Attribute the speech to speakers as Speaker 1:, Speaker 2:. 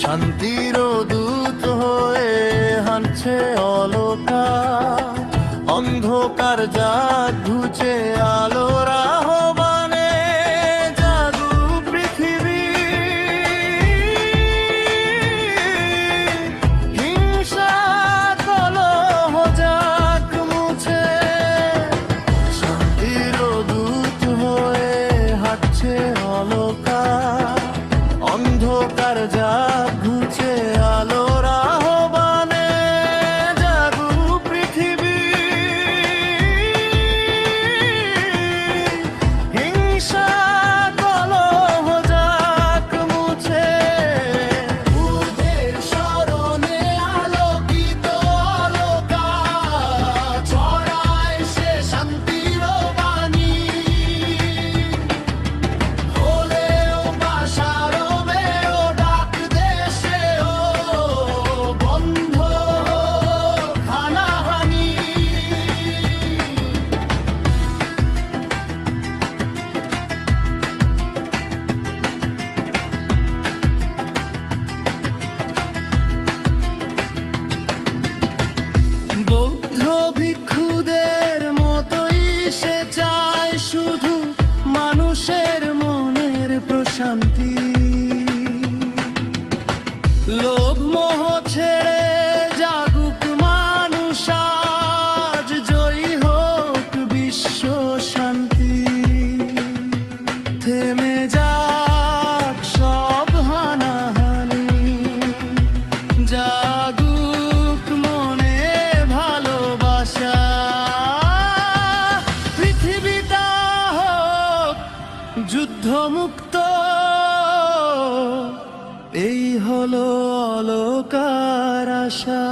Speaker 1: শান্তির দূত হয়ে হাঁটছে অলকা, অন্ধকার জাগ ঘুচে আলোর আহ্বানে জাগুক পৃথিবী। হিংসা কলহ যাক মুছে, শান্তির দূত হয়ে হাঁটছে অলকা, অন্ধকার জাগ ঘুচে আলোর আহ্বানে জাগুক পৃথিবী। হিংসা কলহ যাক মুছে, বুদ্ধের স্মরণে আলোকিত অলকা, ছড়ায় সে শান্তির বাণী। হলেও বাসারও মেয়েও ডাক দেশেও বন্ধ হানাহানি। বৌদ্ধ ভিক্ষুদের মতোই সে চায় শুধু মানুষের মনের প্রশান্তি। লোভ মোহ ছেড়ে জাগুক মানুষ আজ, জয়ী হোক বিশ্ব শান্তি। থেমে যাক সব হানাহানি, জাগুক মনে ভালোবাসা। পৃথিবীটা হোক যুদ্ধমুক্ত, এই হলো অলকার আশা।